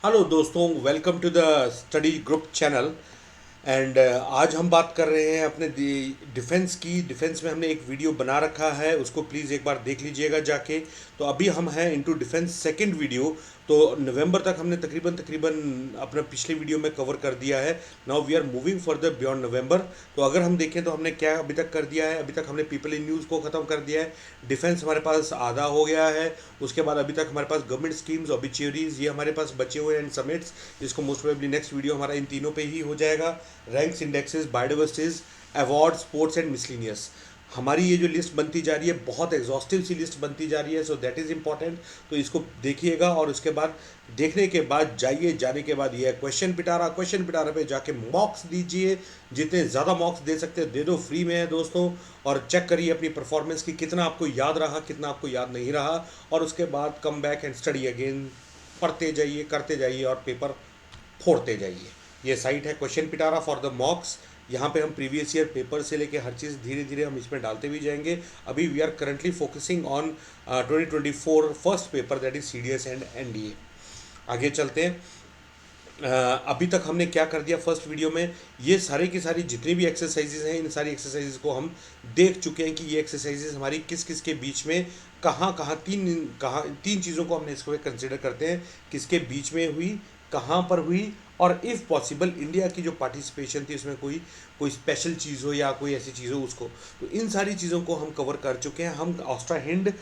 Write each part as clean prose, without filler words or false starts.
Hello दोस्तों, welcome to the study group channel. And आज हम बात कर रहे हैं अपने डिफेंस की। डिफेंस में हमने एक वीडियो बना रखा है, उसको प्लीज़ एक बार देख लीजिएगा जाके। तो अभी हम हैं इनटू डिफेंस सेकंड वीडियो। तो नवंबर तक हमने तकरीबन तकरीबन अपना पिछले वीडियो में कवर कर दिया है। Now we are moving further beyond November. तो अगर हम देखें तो हमने क्या अभी तक कर दिया है। अभी तक हमने पीपल इन न्यूज़ को ख़त्म कर दिया है। डिफेंस हमारे पास आधा हो गया है। उसके बाद अभी तक हमारे पास गवर्नमेंट स्कीम्स, ऑबिचुअरीज, ये हमारे पास बचे हुए एंड समिट्स, जिसको मोस्ट प्रोबेबली नेक्स्ट वीडियो हमारा इन तीनों पे ही हो जाएगा। Ranks, indexes, biodiversities, award, sports and miscellaneous. हमारी ये जो लिस्ट बनती जा रही है बहुत एग्जॉस्टिव सी लिस्ट बनती जा रही है। So that is important. तो इसको देखिएगा और उसके बाद देखने के बाद जाइए, जाने के बाद ये क्वेश्चन पिटारा पे जाके मॉक्स दीजिए। जितने ज़्यादा मॉक्स दे सकते हैं दे दो, फ्री में है दोस्तों। और चेक करिए अपनी परफॉर्मेंस की, कितना आपको याद रहा, कितना आपको याद नहीं रहा। और उसके बाद come back and study again, पढ़ते जाइए, करते जाइए और पेपर फोड़ते जाइए। ये साइट है क्वेश्चन पिटारा फॉर द मॉक्स। यहाँ पे हम प्रीवियस ईयर पेपर से लेके हर चीज़ धीरे धीरे हम इसमें डालते भी जाएंगे। अभी we are currently focusing on 2024 first paper, that is CDS and NDA। आगे चलते हैं। अभी तक हमने क्या कर दिया फर्स्ट वीडियो में, ये सारी की सारी जितनी भी एक्सरसाइजेज हैं, इन सारी एक्सरसाइजेज को हम देख चुके हैं कि ये एक्सरसाइजेज हमारी किस किस के बीच में कहाँ तीन चीज़ों को हमने इसको कंसिडर करते हैं, किसके बीच में हुई, कहाँ पर हुई, और इफ़ पॉसिबल इंडिया की जो पार्टिसिपेशन थी उसमें कोई कोई स्पेशल चीज़ हो या कोई ऐसी चीज़ हो उसको। तो इन सारी चीज़ों को हम कवर कर चुके हैं। हम ऑस्ट्रा हिंद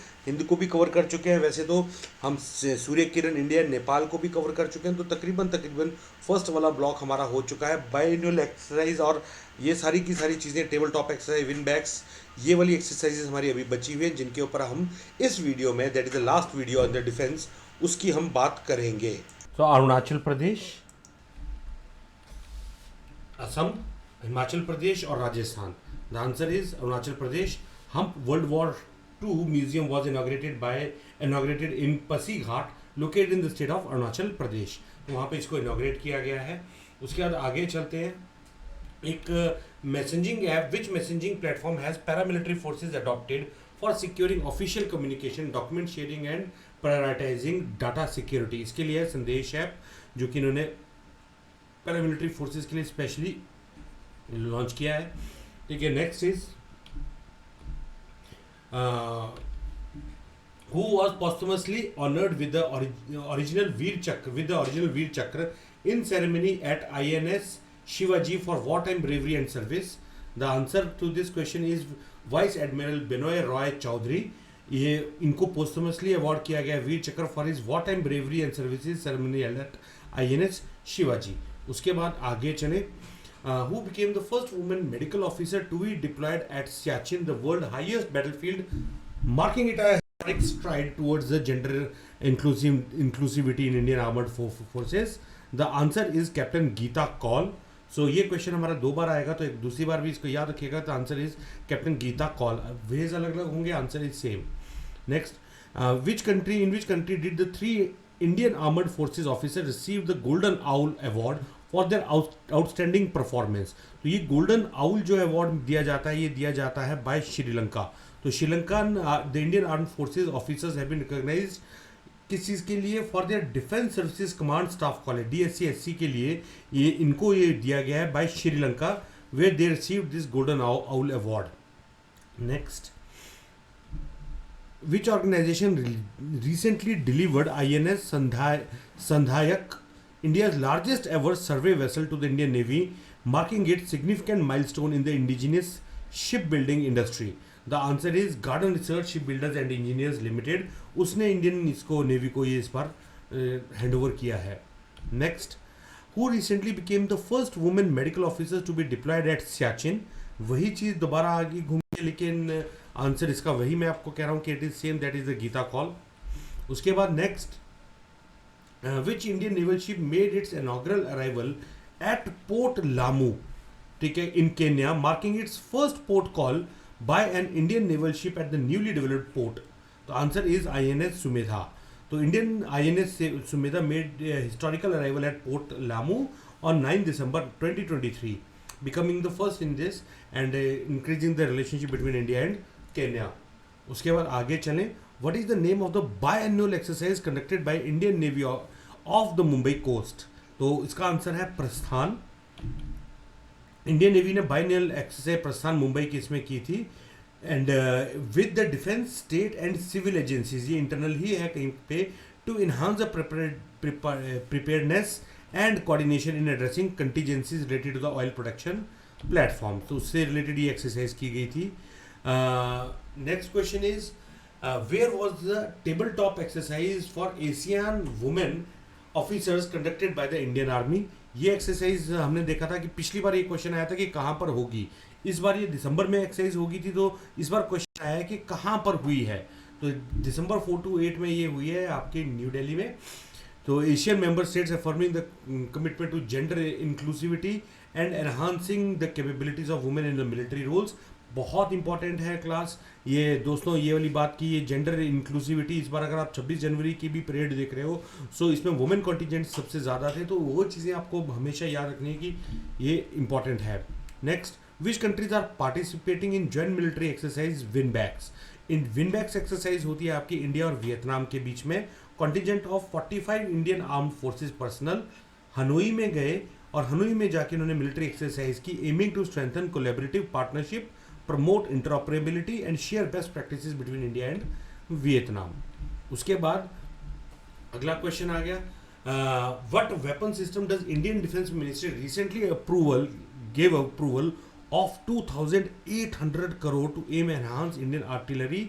को भी कवर कर चुके हैं। वैसे तो हम सूर्य किरण इंडिया नेपाल को भी कवर कर चुके हैं। तो तकरीबन तकरीबन फर्स्ट वाला ब्लॉक हमारा हो चुका है। बायएनुअल एक्सरसाइज और ये सारी की सारी चीज़ें, table top exercise, win backs, ये वाली एक्सरसाइजेज हमारी अभी बची हुई हैं, जिनके ऊपर हम इस वीडियो में, that is the last video on the defence, उसकी हम बात करेंगे। तो अरुणाचल प्रदेश, असम, हिमाचल प्रदेश और Rajasthan. The answer is Arunachal Pradesh. हम World War II museum was inaugurated in Pasighat located in the state of Arunachal Pradesh. तो वहाँ पे इसको इनाग्रेट किया गया है। उसके बाद आगे चलते हैं। एक messaging app, which messaging platform has paramilitary forces adopted for securing official communication, document sharing and prioritising data security. इसके लिए है संदेश ऐप, जो कि इन्होंने पैरामिलिट्री फोर्सेज के लिए स्पेशली लॉन्च किया है। ठीक है, next is who was posthumously honored with the original Veer Chakra in ceremony at INS Shivaji for wartime bravery and service. The answer to this question is Vice Admiral Benoy Roy Chaudhary. ये इनको posthumously award किया गया वीर चक्र for his war time bravery and services, ceremony held at INS Shivaji. उसके बाद आगे चले। Who became the first woman medical officer to be deployed at Siachen, the world highest battlefield, marking it a historic stride towards the gender inclusivity in Indian armored forces. The answer is Captain Geeta Kaul. So ये question हमारा 2 बार आएगा, तो एक दूसरी बार भी इसको याद रखिएगा। तो आंसर इज कैप्टन गीता कॉल। वेज अलग अलग होंगे, answer is same. Next, in which country did the 3 Indian armed forces officers receive the Golden Owl Award for their outstanding performance? तो ये गोल्डन आउल जो अवार्ड दिया जाता है, ये दिया जाता है बाय श्रीलंका। तो Sri Lankan the Indian arm forces officers have been recognised किस चीज़ के लिए? For their defence services command staff college, DSC के लिए ये इनको ये दिया गया है by Sri Lanka, where they received this golden owl award. Next, which organization recently delivered INS Sandhayak, India's largest ever survey vessel, to the Indian Navy, marking its significant milestone in the indigenous shipbuilding industry? The answer is Garden Research Shipbuilders and Engineers Limited. उसने Indian इसको navy को ये इस बार hand over किया है। Next, who recently became the first woman medical officer to be deployed at Siachen? वही चीज़ दोबारा आगे घूमी, लेकिन आंसर इसका वही मैं आपको कह रहा हूँ कि it is same, that is the गीता कॉल। उसके बाद next, which Indian naval ship made its inaugural arrival at port Lamu, ठीक है, in Kenya, marking its first port call by an Indian naval ship at the newly developed port? तो answer is INS Sumedha. तो Indian INS Sumedha made historical arrival at port Lamu on 9 December 2023, becoming the first in this and increasing the relationship between India and Kenya. उसके बाद आगे चलें। What is the name of the biannual exercise conducted by Indian Navy off the Mumbai coast. तो इसका answer है प्रस्थान। Indian navy ने बाइनल exercise प्रस्थान मुंबई की इसमें की थी। And with the defence state and civil agencies, ये इंटरनल ही है कहीं पे, to enhance the preparedness and coordination in addressing contingencies related to the oil production platform. तो उससे रिलेटेड ये एक्सरसाइज की गई थी। Next question is where was the table top exercise for Asian women officers conducted by the Indian army. ये exercise हमने देखा था कि पिछली बार ये क्वेश्चन आया था कि कहाँ पर होगी, इस बार ये दिसंबर में एक्सरसाइज होगी थी, तो इस बार क्वेश्चन आया है कि कहाँ पर हुई है। तो दिसंबर 4 to 8 में ये हुई है आपके न्यू दिल्ली में। तो Asian member states affirming the commitment to gender inclusivity and enhancing the capabilities of women in the military roles. बहुत इंपॉर्टेंट है क्लास ये दोस्तों, ये वाली बात की, ये जेंडर इंक्लूसिविटी। इस बार अगर आप 26 जनवरी की भी परेड देख रहे हो, सो इसमें वुमेन कॉन्टिजेंट सबसे ज़्यादा थे, तो वो चीज़ें आपको हमेशा याद रखनी है कि ये इंपॉर्टेंट है। Next, which countries are participating in joint military exercise VINBAX. इन विनबैक्स एक्सरसाइज होती है आपकी इंडिया और वियतनाम के बीच में। Contingent of 45 Indian armed forces personnel Hanoi में गए और हनोई में जाके उन्होंने मिलिट्री एक्सरसाइज की, aiming to strengthen collaborative partnership, promote interoperability and share best practices between India and Vietnam. उसके बाद अगला क्वेश्चन आ गया, what weapon system does Indian defence ministry recently give approval of 2800 crore to aim enhance Indian artillery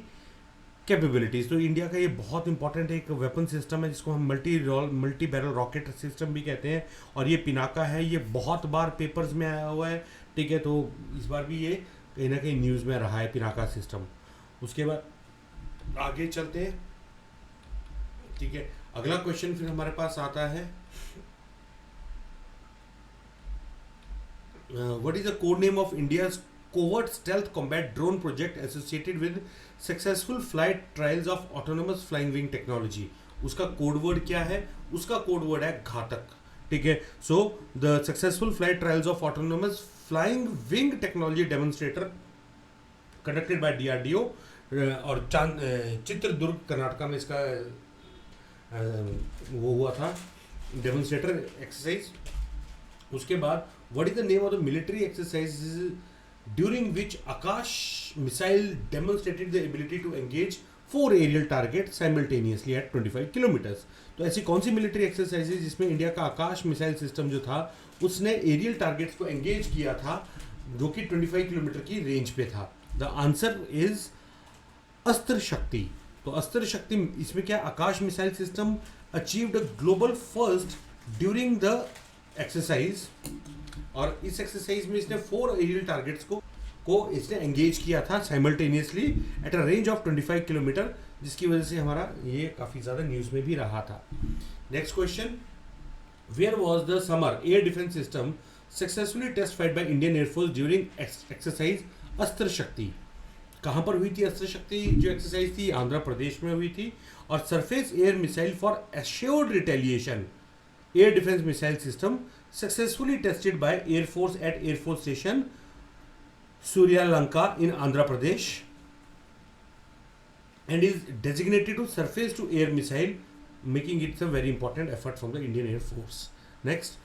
capabilities. तो India का ये बहुत important एक वेपन सिस्टम है जिसको हम मल्टी बैरल रॉकेट सिस्टम भी कहते हैं, और ये पिनाका है। ये बहुत बार पेपर्स में आया हुआ है, ठीक है, तो इस बार भी ये कहीं ना कहीं न्यूज़ में रहा है पिनाका सिस्टम। उसके बाद आगे चलते हैं, ठीक है। अगला क्वेश्चन फिर हमारे पास आता है, what is the code name of India's covert stealth combat drone project associated with successful flight trials of autonomous flying wing technology. उसका कोड वर्ड क्या है? उसका कोड वर्ड है घातक, ठीक है। So the successful flight trials of autonomous flying wing technology demonstrator conducted by DRDO और चित्रदुर्ग कर्नाटका में इसका वो हुआ था डेमोन्स्ट्रेटर एक्सरसाइज। उसके बाद what is the name of the military exercise during which Akash missile demonstrated the ability to engage 4 aerial target simultaneously at 25 kilometres. तो ऐसी कौन सी मिलिट्री एक्सरसाइज जिसमें इंडिया का आकाश मिसाइल सिस्टम जो था उसने एरियल टारगेट्स को एंगेज किया था जो कि 25 किलोमीटर की रेंज पे था? द आंसर इज अस्त्र शक्ति। तो अस्त्र शक्ति इसमें क्या, Akash missile system achieved global first during the exercise, और इस एक्सरसाइज में इसने 4 एरियल टारगेट्स को इसने एंगेज किया था simultaneously at a range of 25 kilometre, जिसकी वजह से हमारा ये काफ़ी ज़्यादा न्यूज़ में भी रहा था। Next question, where was the SAMAR air defence system successfully testified by Indian air force during exercise Astra Shakti. कहाँ पर हुई थी अस्त्र शक्ति जो एक्सरसाइज थी? आंध्र प्रदेश में हुई थी। और surface air missile for assured retaliation air defence missile system successfully tested by air force at air force station Suryalanka in Andhra Pradesh and is designated to surface to air missile, making it a very important effort from the Indian Air Force. Next,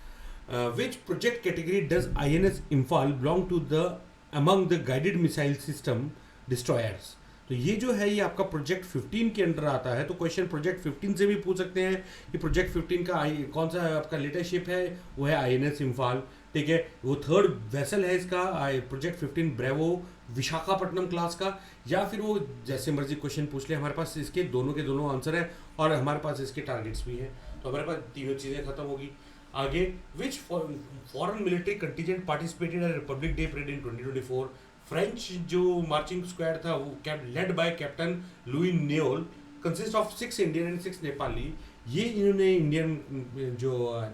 which project category does INS Imphal belong to the among the guided missile system destroyers? तो ये जो है ये आपका project 15 के under आता है। तो क्वेश्चन प्रोजेक्ट 15 से भी पूछ सकते हैं कि प्रोजेक्ट 15 का कौन सा आपका लेटेस्ट शिप है? वो है INS इम्फाल, ठीक है। वो 3rd वेसल है इसका प्रोजेक्ट 15 ब्रेवो विशाखापट्टनम क्लास का, या फिर वो जैसे मर्जी क्वेश्चन पूछ ले। हमारे पास इसके दोनों आंसर है और हमारे पास इसके टारगेट्स भी हैं, तो हमारे पास तीनों चीज़ें खत्म होगी। आगे, which foreign military contingent participated at Republic Day parade in 2024? French जो मार्चिंग स्क्वाड था वो led by captain Louis Neol, consist of 6 Indian and 6 Nepali. ये इन्होंने इंडियन जो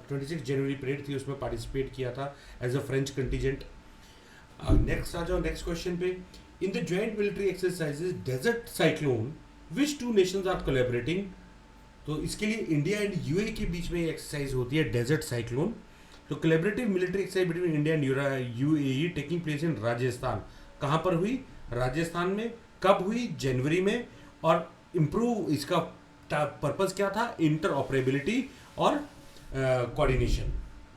26 जनवरी परेड थी उसमें पार्टिसिपेट किया था as a French contingent. Next आ जाओ नेक्स्ट क्वेश्चन पे, in the joint military exercises Desert Cyclone which 2 nations are collaborating? तो इसके लिए इंडिया एंड यूएई के बीच में एक्सरसाइज होती है डेजर्ट साइक्लोन। तो collaborative military exercise between India and UAE taking place in Rajasthan. कहाँ पर हुई? राजस्थान में। कब हुई? जनवरी में। और इम्प्रूव इसका पर्पस क्या था? इंटर ऑपरेबिलिटी और कोऑर्डिनेशन।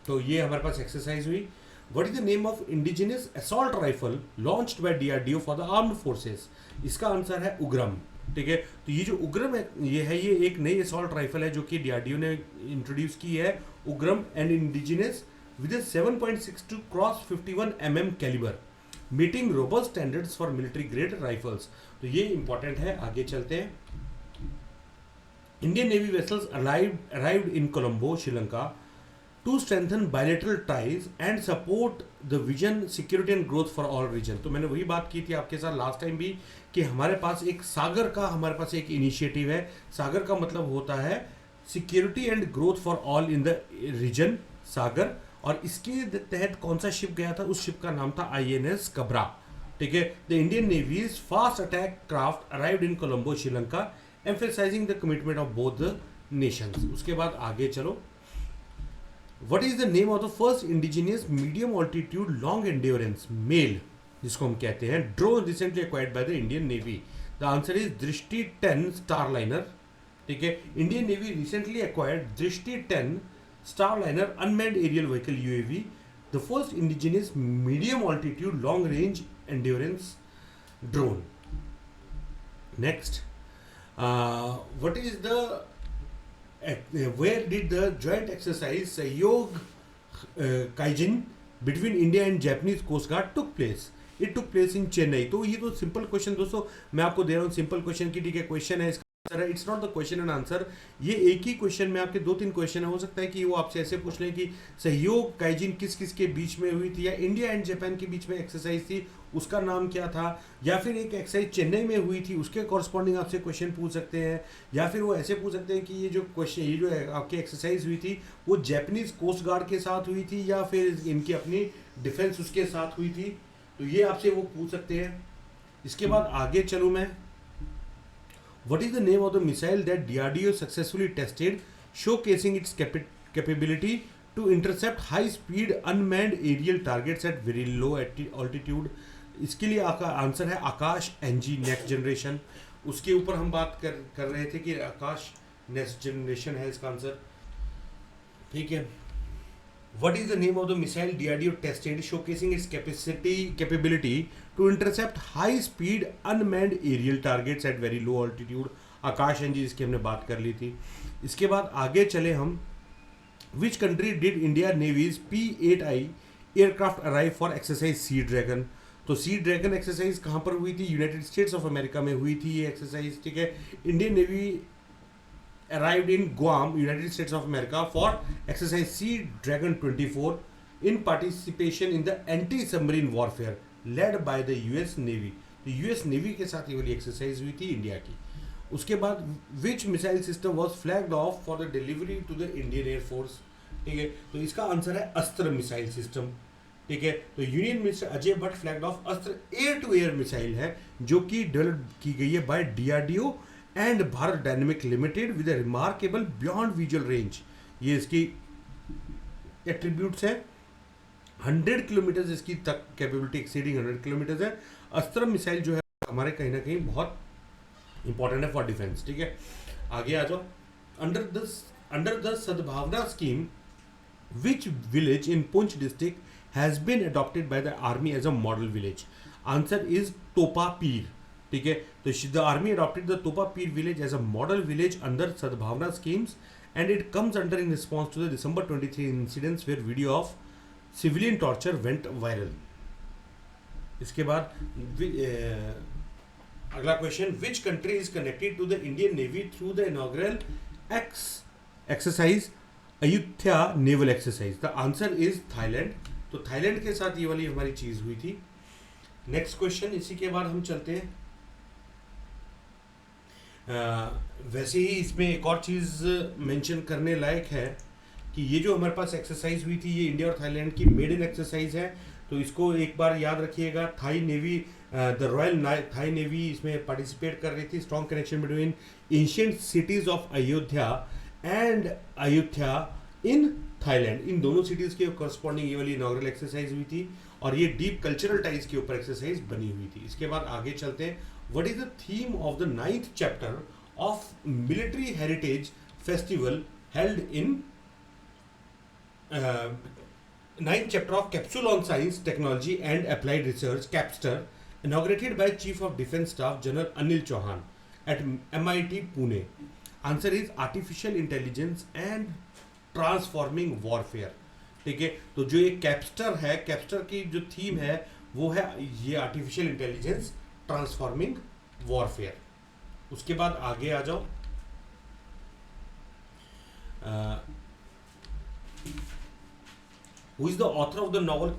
तो ये हमारे पास एक्सरसाइज हुई। What is the name of indigenous assault rifle launched by DRDO for the armed forces? इसका आंसर है उग्रम। ठीक है, तो ये जो उग्रम है ये एक नई असॉल्ट राइफल है जो कि डीआरडीओ ने इंट्रोड्यूस की है, उग्रम, and indigenous with 7.62 cross 51 mm calibre, meeting robust standards for military grade rifles. तो ये इंपॉर्टेंट है। आगे चलते हैं। Indian navy vessels arrived in Colombo, Sri Lanka, to strengthen bilateral ties and support the vision security and growth for all reason. तो मैंने वही बात की थी आपके साथ लास्ट टाइम भी कि हमारे पास एक सागर का हमारे पास एक इनिशिएटिव है। सागर का मतलब होता है security and growth for all in the region, Sagar. और इसके तहत कौन सा शिप गया था? उस शिप का नाम था INS कबरा। ठीक है, the Indian navy's fast attack craft arrived in Colombo, Sri Lanka, emphasising the commitment of both the nations. उसके बाद आगे चलो। What is the name of the first indigenous medium altitude long endurance MALE, जिसको हम कहते हैं, drone recently acquired by the Indian navy? The answer is Drishti 10 Starliner. ठीक है, इंडियन नेवी रिसेंटली एक्वायर्ड दृष्टि 10 Starliner unmanned aerial vehicle UAV, the first indigenous medium altitude long range endurance drone. Next, what is the where did the joint exercise Sahyog Kaijin between India and Japanese Coast Guard took place? It took place in Chennai. तो ये तो simple question दोस्तों मैं आपको दे रहा हूँ, simple question की। ठीक है, क्वेश्चन है इसका है, it's not the question and answer. ये एक ही क्वेश्चन में आपके 2-3 क्वेश्चन हो सकता है कि वो आपसे ऐसे पूछ लें कि सहयोग काइजिन किस किस के बीच में हुई थी, या इंडिया एंड जापान के बीच में एक्सरसाइज थी उसका नाम क्या था, या फिर एक एक्सरसाइज चेन्नई में हुई थी उसके कॉरस्पॉन्डिंग आपसे क्वेश्चन पूछ सकते हैं, या फिर वो ऐसे पूछ सकते हैं कि ये जो क्वेश्चन ये जो आपकी एक्सरसाइज हुई थी वो जापानीज कोस्ट गार्ड के साथ हुई थी या फिर इनकी अपनी डिफेंस उसके साथ हुई थी। तो ये आपसे वो पूछ सकते हैं। इसके बाद आगे चलूँ मैं। What is the name of the missile that DRDO successfully tested, showcasing its capability to intercept high-speed unmanned aerial targets at very low altitude? इसके लिए आपका आंसर है आकाश NG नेक्स्ट जनरेशन। उसके ऊपर हम बात कर रहे थे कि आकाश नेक्स्ट जनरेशन है इसका आंसर। ठीक है, What is the name of the missile DRDO tested, showcasing its capability to intercept high-speed unmanned aerial targets at very low altitude? Akash NG, इसकी हमने बात कर ली थी। इसके बाद आगे चले हम। Which country did India Navy's P-8I aircraft arrive for exercise Sea Dragon? तो सी ड्रैगन एक्सरसाइज कहाँ पर हुई थी? यूनाइटेड स्टेट्स ऑफ अमेरिका में हुई थी ये एक्सरसाइज। ठीक है, Indian navy arrived in Guam, United States of America for exercise Sea Dragon 24 in participation in the anti-submarine warfare led by the US Navy. तो US Navy के साथ ये वाली एक्सरसाइज हुई थी इंडिया की। उसके बाद which missile system was flagged off for the delivery to the Indian Air Force? ठीक है, तो इसका आंसर है अस्त्र मिसाइल सिस्टम। ठीक है, तो union minister Ajay Bhatt flagged off Astra air to air missile है जो कि डेवलप की गई है by DRDO and Bharat dynamic limited with remarkable beyond visual range. ये इसकी एट्रीब्यूट्स है। 100 किलोमीटर इसकी तक कैपेबिलिटी एक्सीडिंग 100 किलोमीटर है। अस्त्र मिसाइल जो है हमारे कहीं ना कहीं बहुत इंपॉर्टेंट है फॉर डिफेंस। ठीक है, आगे आ जाओ। Under the Sadbhavana scheme which village in Poonch district has been adopted by the army as a model village? Answer is Topa Pir. ठीक है, तो the army adopted the Topa Pir village as a model village under Sadbhavana schemes and it comes under in response to the December 23 incidents where video of civilian torture went viral. इसके बाद अगला question, which country is connected to the Indian Navy through the inaugural exercise Ayodhya naval exercise? The answer is Thailand. तो Thailand के साथ ये वाली हमारी चीज हुई थी। नेक्स्ट क्वेश्चन, इसी के बाद हम चलते हैं। वैसे ही इसमें एक और चीज़ मेंशन करने लायक है कि ये जो हमारे पास एक्सरसाइज हुई थी ये इंडिया और थाईलैंड की मेड इन एक्सरसाइज है। तो इसको एक बार याद रखिएगा। Thai Navy, the Royal Thai Navy इसमें पार्टिसिपेट कर रही थी। Strong connection between ancient cities of Ayodhya and Ayodhya in Thailand. इन दोनों सिटीज़ के कॉरस्पॉन्डिंग ये वाली इनॉग्रल एक्सरसाइज हुई थी और ये डीप कल्चरल टाइज के ऊपर एक्सरसाइज बनी हुई थी। इसके बाद आगे चलते हैं। What is the theme of the 9th chapter of Military Heritage Festival held in ninth chapter of Capsule on Science, Technology and Applied Research, CAPSTER, inaugurated by Chief of Defence Staff General Anil Chauhan at MIT Pune. Answer is Artificial Intelligence and Transforming Warfare. ठीक है, तो जो ये कैप्स्टर है, कैप्स्टर की जो theme है वो है ये आर्टिफिशियल इंटेलिजेंस ट्रांसफॉर्मिंग वॉरफेयर. उसके बाद आगे आ जाओ. Who is the author of the novel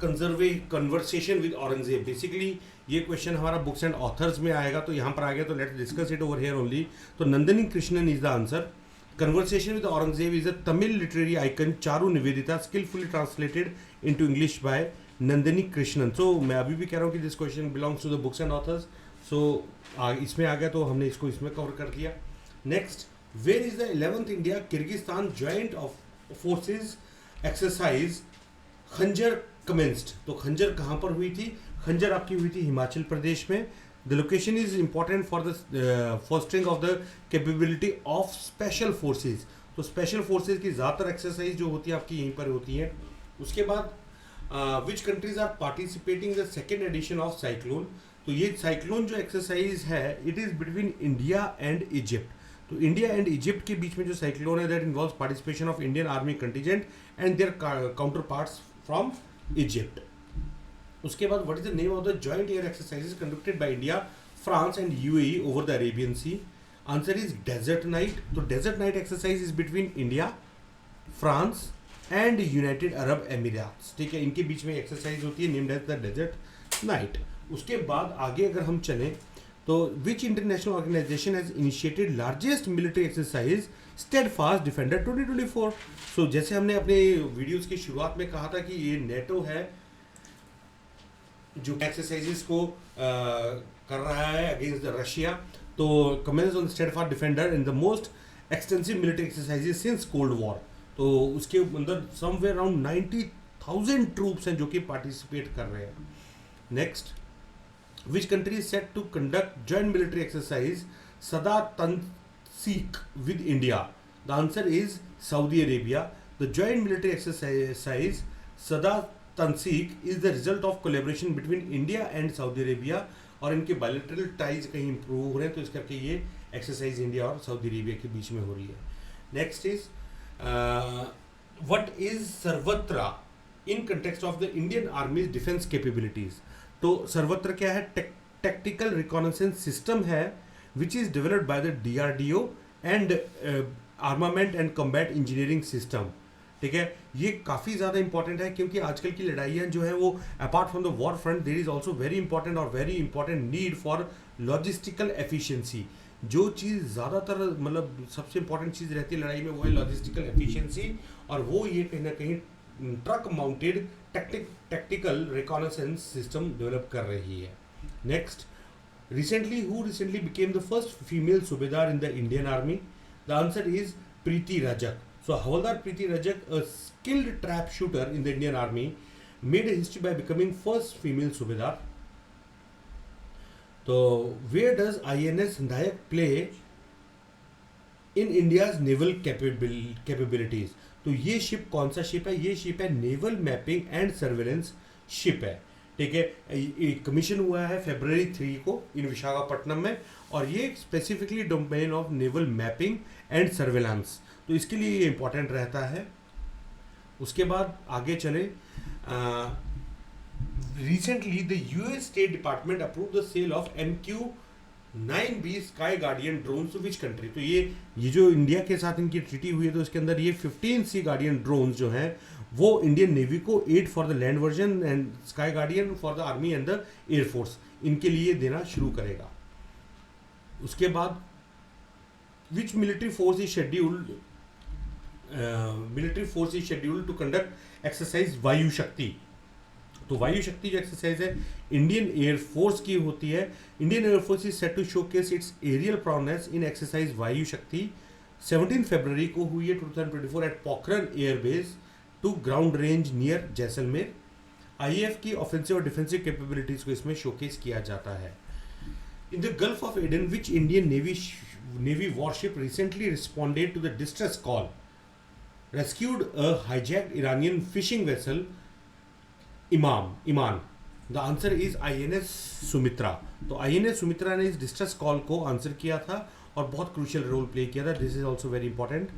conversation with Aurangzeb. Basically ये क्वेश्चन हमारा बुक्स एंड ऑथर्स में आएगा, तो यहाँ पर आ गया, तो let's discuss it over here only. तो Nandini Krishnan is the answer. Conversation with Aurangzeb is a Tamil literary icon Charu Nivedita, skillfully translated into English by Nandini Krishnan. So मैं अभी भी कह रहा हूँ कि this question belongs to the books and authors. So इसमें आ गया, तो हमने इसको इसमें कवर कर दिया. Next, where is the 11th India Kyrgyzstan Joint of Forces exercise खंजर commenced? तो खंजर कहाँ पर हुई थी? खंजर आपकी हुई थी हिमाचल प्रदेश में. The location is important for the fostering of the capability of special forces. तो special forces की ज़्यादातर एक्सरसाइज जो होती है आपकी यहीं पर होती है. उसके बाद which countries are participating the second edition of cyclone. तो ये साइक्लोन जो एक्सरसाइज है it is between India and Egypt. तो इंडिया एंड इजिप्ट के बीच में जो साइक्लोन है that involves participation of Indian army contingent and their counterparts from Egypt. उसके बाद what is the name of the joint air exercises conducted by India, France and UAE over the Arabian sea. Answer is Desert Knight. तो Desert Knight exercise is between India, France and United Arab Emirates. ठीक है, इनके बीच में exercise होती है named as the desert knight. उसके बाद आगे अगर हम चलें तो which international organisation has initiated largest military exercise steadfast defender 2024. So जैसे हमने अपने वीडियोस की शुरुआत में कहा था कि ये नेटो है जो एक्सरसाइजेस को कर रहा है अगेंस्ट रशिया. तो comments on steadfast defender in the most extensive military exercises since cold war. तो उसके अंदर समवेयर अराउंड 90,000 ट्रूप्स हैं जो कि पार्टिसिपेट कर रहे हैं. Next, which country is set to conduct joint military exercise Sada Tanseeq with India. The answer is Saudi Arabia. The joint military exercise Sada Tanseeq is the result of collaboration between India and Saudi Arabia. और इनके bilateral ties कहीं improve हो रहे हैं, तो इस करके ये एक्सरसाइज इंडिया और सऊदी अरेबिया के बीच में हो रही है. नेक्स्ट इज व्हाट इज सर्वत्र in context of the Indian आर्मीज defence capabilities. तो सर्वत्र क्या है? टैक्टिकल रिकॉनेसेंस सिस्टम है which is developed by the DRDO and armament and combat engineering system. ठीक है, ये काफ़ी ज़्यादा इंपॉर्टेंट है क्योंकि आजकल की लड़ाइयाँ जो है वो apart from the war front there is also very important और very important need for logistical efficiency. जो चीज़ ज़्यादातर मतलब सबसे इंपॉर्टेंट चीज़ रहती है लड़ाई में वो है लॉजिस्टिकल एफिशिएंसी, और वो ये कहीं ना कहीं truck mounted tactical reconnaissance system develop कर रही है. Next, who recently became the first female Subedar in the Indian Army? The answer is Preeti Rajak. So Havaldar Preeti Rajak, a skilled trap shooter in the Indian Army, made a history by becoming first female Subedar. So where does INS Nayak play in India's naval capabilities? तो ये ship कौन सा ship है? ये ship है naval mapping and surveillance ship है. ठीक है, कमीशन हुआ है February 3 को इन विशाखापट्टनम में, और ये specifically domain of naval mapping and surveillance, तो इसके लिए ये इंपॉर्टेंट रहता है. उसके बाद आगे चले. Recently the US state department approve the sale of MQ-9B sky guardian drones to which country. तो ये जो इंडिया के साथ इनकी ट्रीटी हुई है, तो इसके अंदर ये 15 सी गार्डियन ड्रोन्स जो हैं वो इंडियन नेवी को 8 for the land version and Sky Guardian for the army and the air force, इनके लिए देना शुरू करेगा. उसके बाद which military force is scheduled to conduct exercise Vayu Shakti. तो वायु शक्ति जो एक्सरसाइज है इंडियन एयरफोर्स की होती है. Indian air force is set to showcase its aerial prowess in exercise Vayu Shakti. 17 फरवरी को हुई है 2024 at Pokhran airbase to ground range near Jaisalmer. IAF की ऑफेंसिव और डिफेंसिव कैपेबिलिटीज को इसमें शोकेस किया जाता है. In the Gulf of Aden which Indian Navy warship recently responded to the distress call. rescued a hijacked Iranian fishing vessel Iman. The answer is INS Sumitra. तो INS Sumitra ने इस distress call को answer किया था और बहुत crucial role play किया था. This is also very important.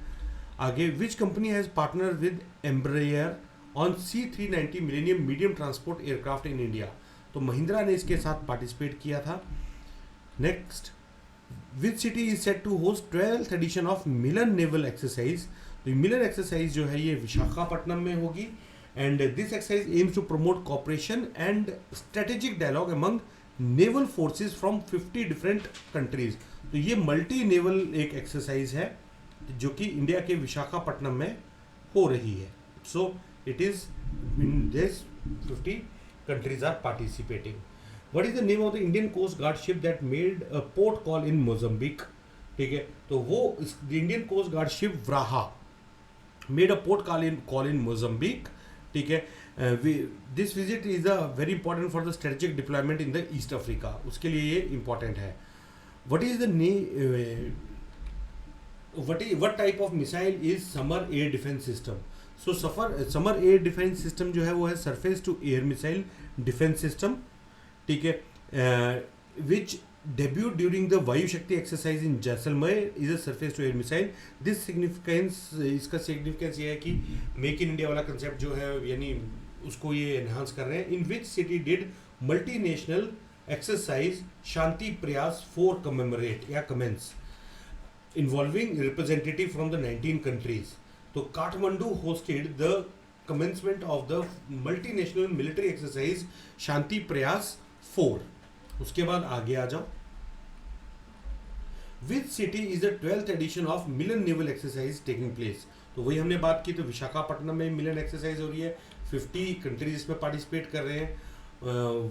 आगे, which company has partner with Embraer on C390 millennium medium transport aircraft in India. तो महिंद्रा ने इसके साथ पार्टिसिपेट किया था. Next, which city is set to host 12th edition of Milan naval exercise. तो Milan exercise जो है ये विशाखापट्टनम में होगी. And this exercise aims to promote cooperation and strategic dialogue among naval forces from 50 different countries. तो ये मल्टी नेवल एक exercise है जो कि इंडिया के विशाखापट्टनम में हो रही है. So it is in this 50 countries are participating. What is the name of the Indian Coast Guard ship that made a port call in Mozambique? ठीक है, तो वो Indian coast guard ship Varaha made a port call in Mozambique. ठीक है, this visit is a very important for the strategic deployment in the east Africa. उसके लिए ये important है. What is the what type of missile is SAMAR air defence system. So SAMAR air defence system जो है वो है surface to air missile defence system. ठीक है, विच debuted during the वायु शक्ति exercise in Jaisalmer is a surface to air missile. This significance, इसका significance ये है कि मेक इन इंडिया वाला कंसेप्ट जो है यानी उसको ये एनहांस कर रहे हैं. In which city did multinational exercise Shanti Prayas 4 commemorate या commence involving representative from the 19 countries. तो Kathmandu hosted the commencement of the multinational military exercise Shanti Prayas 4. उसके बाद आगे आ जाओ. Which city is the 12th edition of Milan naval exercise taking place. तो वही हमने बात की, तो विशाखापट्टनम में मिलन एक्सरसाइज हो रही है. 50 कंट्रीज इसमें पार्टिसिपेट कर रहे हैं.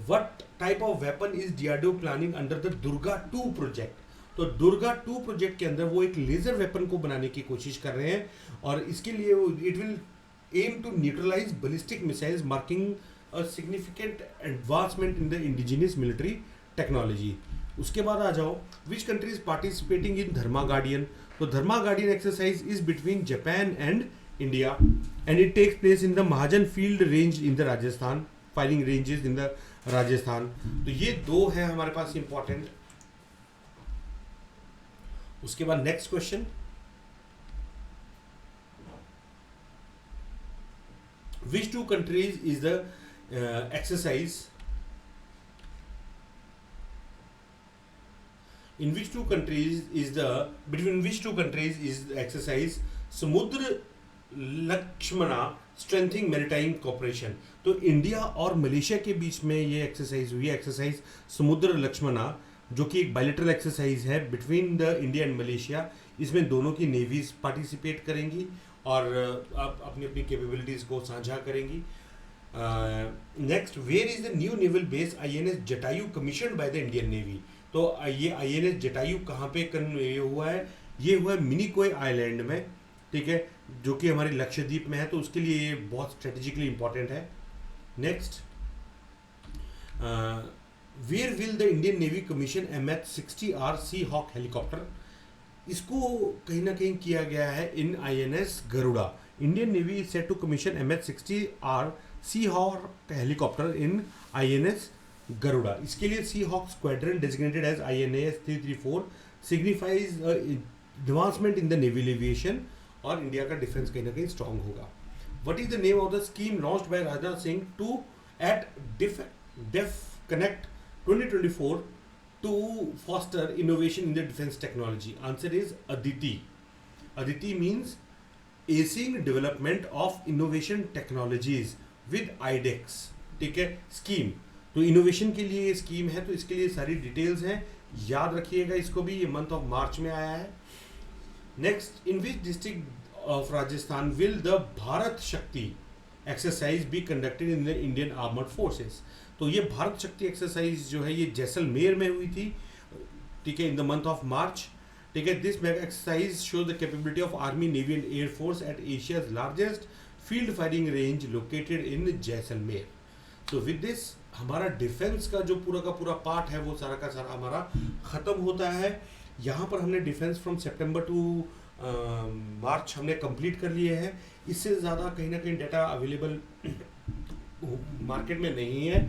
What type of weapon is DRDO planning under the Durga 2 project. तो दुर्गा 2 प्रोजेक्ट के अंदर वो एक लेजर वेपन को बनाने की कोशिश कर रहे हैं और इसके लिए it will aim to neutralise ballistic missiles marking a significant advancement in the indigenous military technology. उसके बाद आ जाओ, which country is participating in Dharma guardian. तो Dharma guardian exercise is between Japan and India and it takes place in the Mahajan field range in the Rajasthan, firing ranges in the Rajasthan. तो ये दो है हमारे पास इंपॉर्टेंट. उसके बाद next question, which 2 countries is the exercise in which 2 countries is the between which 2 countries is the exercise समुद्र Lakshmana strengthening maritime cooperation. तो इंडिया और मलेशिया के बीच में ये एक्सरसाइज हुई है, एक्सरसाइज समुद्र लक्ष्मणा, जो कि एक बायलैटरल एक्सरसाइज है between the India and Malaysia. इसमें दोनों की नेवीज पार्टिसिपेट करेंगी और अपनी अपनी कैपेबिलिटीज को साझा करेंगी. Next, where is the new naval base INS Jatayu commissioned by the Indian navy. तो ये INS जटायु कहाँ पे ये हुआ है, ये हुआ है मिनिकोय आइलैंड में. ठीक है, जो कि हमारे लक्षद्वीप में है, तो उसके लिए ये बहुत स्ट्रेटेजिकली इंपॉर्टेंट है. Next, where will the Indian navy commission MH-60R sea hawk helicopter. इसको कहीं ना कहीं किया गया है in INS Garuda. Indian navy is set to commission MH-60R sea hawk helicopter in INS Garuda. इसके लिए sea hawk squadron designated as INAS 334 signifies advancement in the naval aviation और इंडिया का डिफेंस कहीं ना कहीं स्ट्रांग होगा. What is the name of the scheme launched by Rajnath Singh to at DefConnect 2024 to foster innovation in the defence technology. Answer is Aditi. Aditi means acing development of innovation technologies with iDEX. ठीक है, scheme तो innovation के लिए ये scheme है. तो इसके लिए सारी डिटेल्स हैं, याद रखिएगा इसको भी. ये मंथ ऑफ मार्च में आया है. Next, in which district of Rajasthan will the Bharat Shakti exercise be conducted in the Indian armoured forces. तो ये भारत शक्ति एक्सरसाइज जो है ये जैसलमेर में हुई थी. ठीक है, in the month of March. ठीक है, this mega exercise show the capability of army, navy and air force at Asia's largest field firing range located in Jaisalmer. तो विद दिस हमारा डिफेंस का जो पूरा का पूरा पार्ट है वो सारा का सारा हमारा खत्म होता है. यहाँ पर हमने डिफेंस फ्रॉम सितंबर टू मार्च हमने कंप्लीट कर लिए हैं। इससे ज़्यादा कहीं ना कहीं डाटा अवेलेबल मार्केट में नहीं है।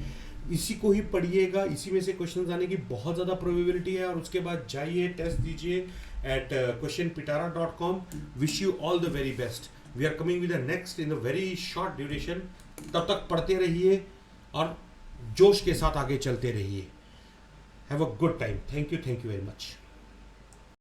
इसी को ही पढ़िएगा, इसी में से क्वेश्चंस आने की बहुत ज़्यादा प्रोबेबिलिटी है। और उसके बाद जाइए टेस्ट दीजिए at questionpitara.com. Wish you all the very best. We are coming with the next in a very short duration. तब तक पढ़ते रहिए और जोश के साथ आगे चलते रहिए। Have a good time. Thank you very much.